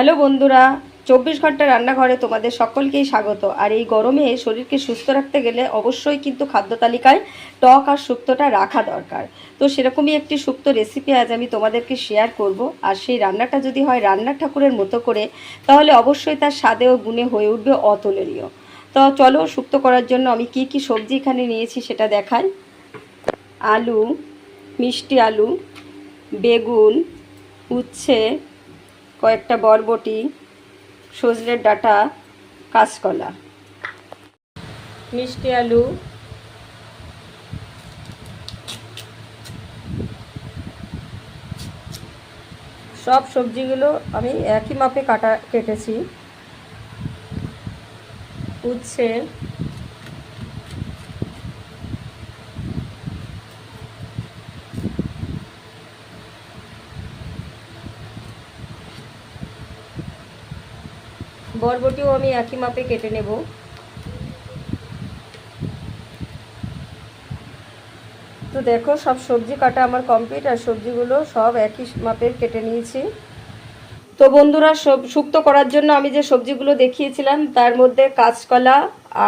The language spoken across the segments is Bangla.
হ্যালো বন্ধুরা, 24 ঘন্টা রান্নাঘরে তোমাদের সকলকেই স্বাগত। আর এই গরমে শরীরকে সুস্থ রাখতে গেলে অবশ্যই কিন্তু খাদ্য তালিকায় টক আর শুক্তোটা রাখা দরকার। তো সেরকমই একটি শুক্তো রেসিপি আজ আমি তোমাদেরকে শেয়ার করব। আর সেই রান্নাটা যদি হয় রান্নার ঠাকুরের মতো করে, তাহলে অবশ্যই তার স্বাদে ও গুণে হয়ে উঠবে অতুলনীয়। তো চলো, শুক্তো করার জন্য আমি কি কি সবজি এখানে নিয়েছি সেটা দেখাই। আলু, মিষ্টি আলু, বেগুন, উচ্ছে, কয়েকটা বরবটি, সজনের ডাঁটা, কাঁচকলা, মিষ্টি আলু, সব সবজিগুলো আমি একই মাপে কেটেছি। উচ্ছে, বরবটিও আমি একই মাপে কেটে নেব। তো দেখো, সব সবজি কাটা আমার কমপ্লিট, আর সবজিগুলো সব একই মাপের কেটে নিয়েছি। তো বন্ধুরা, শুক্তো করার জন্য আমি যে সবজিগুলো দেখিয়েছিলাম তার মধ্যে কাঁচকলা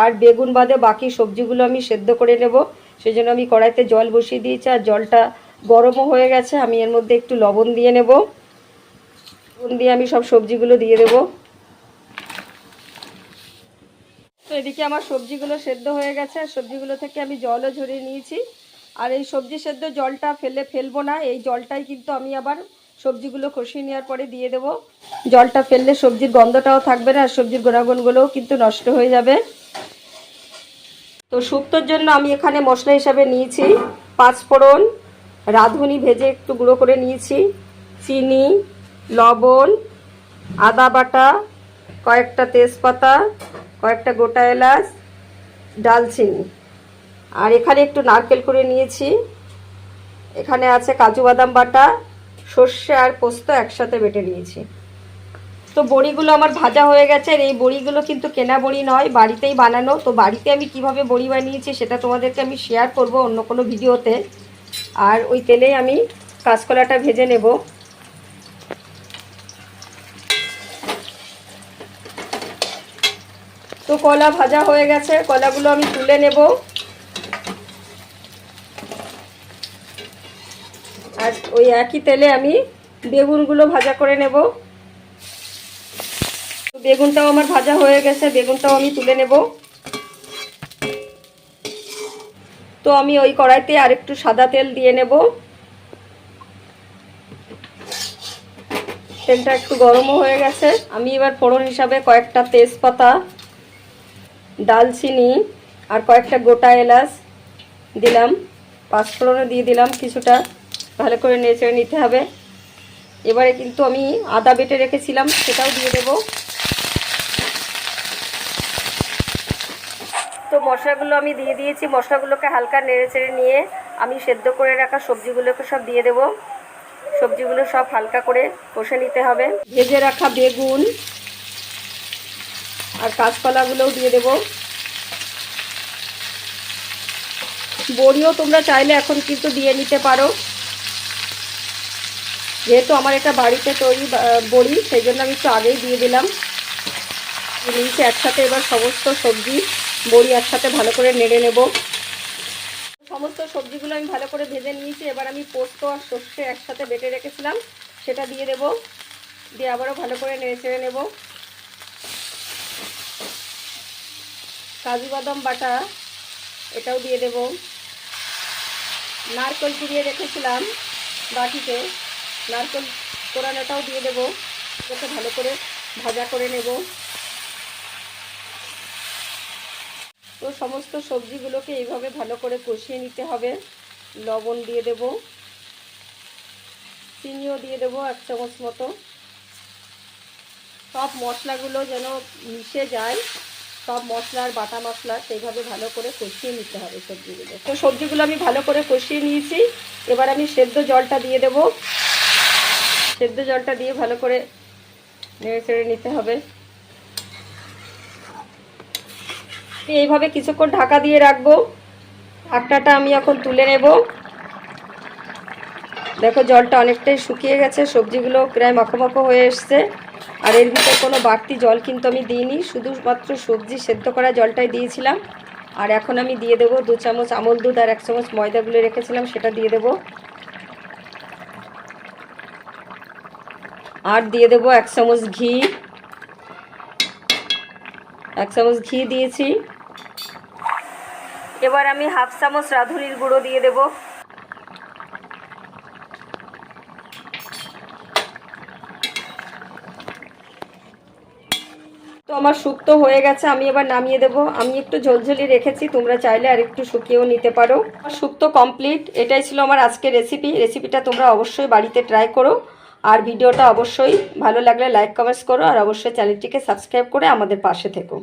আর বেগুন বাদে বাকি সবজিগুলো আমি সেদ্ধ করে নেব। সেই জন্য আমি কড়াইতে জল বসিয়ে দিয়েছি, আর জলটা গরমও হয়ে গেছে। আমি এর মধ্যে একটু লবণ দিয়ে নেব। লবণ দিয়ে আমি সব সবজিগুলো দিয়ে দেব। তো এদিকে আমার সবজিগুলো সেদ্ধ হয়ে গেছে, আর সবজিগুলো থেকে আমি জলও ঝরিয়ে নিয়েছি। আর এই সবজি সেদ্ধ জলটা ফেলবো না, এই জলটাই কিন্তু আমি আবার সবজিগুলো কষিয়ে নেওয়ার পরে দিয়ে দেব। জলটা ফেললে সবজির গন্ধটাও থাকবে না, আর সবজির গুণাগুণগুলোও কিন্তু নষ্ট হয়ে যাবে। তো শুক্তোর জন্য আমি এখানে মশলা হিসাবে নিয়েছি পাঁচফোড়ন, রাঁধুনি ভেজে একটু গুঁড়ো করে নিয়েছি, চিনি, লবণ, আদা বাটা, কয়েকটা তেজপাতা, কয়েকটা গোটা এলাচ, ডালচিনি, আর এখানে একটু নারকেল করে নিয়েছি। এখানে আছে কাজু বাদাম বাটা, সর্ষে আর পোস্ত একসাথে বেটে নিয়েছি। তো বড়িগুলো আমার ভাজা হয়ে গেছে। আর এই বড়িগুলো কিন্তু কেনা বড়ি নয়, বাড়িতেই বানানো। তো বাড়িতে আমি কিভাবে বড়ি বানিয়েছি সেটা তোমাদেরকে আমি শেয়ার করব অন্য কোনো ভিডিওতে। আর ওই তেলেই আমি কাঁচকলাটা ভেজে নেব। তো কলা ভাজা হয়ে গেছে, কলাগুলো আমি তুলে নেব। আর ওই একই তেলে আমি বেগুনগুলো ভাজা করে নেব। বেগুনটাও আমার ভাজা হয়ে গেছে, বেগুনটাও আমি তুলে নেব। তো আমি ওই কড়াইতে আরেকটু সাদা তেল দিয়ে নেব। তেলটা একটু গরমও হয়ে গেছে। আমি এবার ফোড়ন হিসাবে কয়েকটা তেজপাতা, ডালচিনি আর কয়েকটা গোটা এলাচ দিলাম। পাঁচফোড়নও দিয়ে দিলাম কিছুটা। ভালো করে নেড়ে নিতে হবে। এবারে কিন্তু আমি আদা বেটে রেখেছিলাম, সেটাও দিয়ে দেব। তো মশলাগুলো আমি দিয়ে দিয়েছি। মশলাগুলোকে হালকা নেড়ে নিয়ে আমি সেদ্ধ করে রাখা সবজিগুলোকে সব দিয়ে দেব। সবজিগুলো সব হালকা করে কষে নিতে হবে। ভেজে রাখা বেগুন আর কাঁচকলাগুলোও দিয়ে দেব। বড়িও তোমরা চাইলে এখন কিন্তু দিয়ে নিতে পারো। যেহেতু আমার এটা বাড়িতে তৈরি বড়ি, সেই জন্য আমি একটু আগেই দিয়ে দিলাম। নিচে একসাথে এবার সমস্ত সবজি বড়ি একসাথে ভালো করে নেড়ে নেব। সমস্ত সবজিগুলো আমি ভালো করে ভেজে নিয়েছি। এবার আমি পোস্ত আর সর্ষে একসাথে বেটে রেখেছিলাম, সেটা দিয়ে দেব। দিয়ে আবারও ভালো করে নেড়ে চেড়ে নেব। কাজু বাদাম বাটা এটাও দিয়ে দেব। নারকেল কুড়িয়ে রেখেছিলাম বাটিতে, নারকেল কোড়ানোটাও দিয়ে দেব। এটাকে ভালো করে ভাজা করে নেব। তো সমস্ত সবজিগুলোকে এইভাবে ভালো করে কষিয়ে নিতে হবে। লবণ দিয়ে দেব, চিনিও দিয়ে দেবো 1 চামচ মতো। সব মশলাগুলো যেন মিশে যায়, সব মশলার বাটা মশলা, সেইভাবে ভালো করে কষিয়ে নিতে হবে সবজিগুলো। তো সবজিগুলো আমি ভালো করে কষিয়ে নিয়েছি। এবার আমি সেদ্ধ জলটা দিয়ে দেব। সেদ্ধ জলটা দিয়ে ভালো করে নেড়ে চেড়ে নিতে হবে। এইভাবে কিছুক্ষণ ঢাকা দিয়ে রাখবো। ঢাকনাটা আমি এখন তুলে নেব। দেখো, জলটা অনেকটাই শুকিয়ে গেছে, সবজিগুলো প্রায় মাখো মাখো হয়ে এসছে। আর এর ভিতরে কোনো বাড়তি জল কিন্তু আমি দিইনি, শুধুমাত্র সবজি সেদ্ধ করা জলটাই দিয়েছিলাম। আর এখন আমি দিয়ে দেবো 2 চামচ আমল দুধ আর 1 চামচ ময়দাগুলো রেখেছিলাম সেটা দিয়ে দেবো। আর দিয়ে দেবো 1 চামচ ঘি, 1 চামচ ঘি দিয়েছি। এবার আমি হাফ চামচ রাঁধুনির গুঁড়ো দিয়ে দেবো। তো আমার শুক্তো হয়ে গেছে, আমি এবার নামিয়ে দেব। আমি একটু ঝোলঝোলি রেখেছি, তোমরা চাইলে আর একটু শুকিয়েও নিতে পারো। আমার শুক্তো কমপ্লিট। এটাই ছিল আমার আজকের রেসিপিটা তোমরা অবশ্যই বাড়িতে ট্রাই করো। আর ভিডিওটা অবশ্যই ভালো লাগলে লাইক কমেন্টস করো, আর অবশ্যই চ্যানেলটিকে সাবস্ক্রাইব করে আমাদের পাশে থেকো।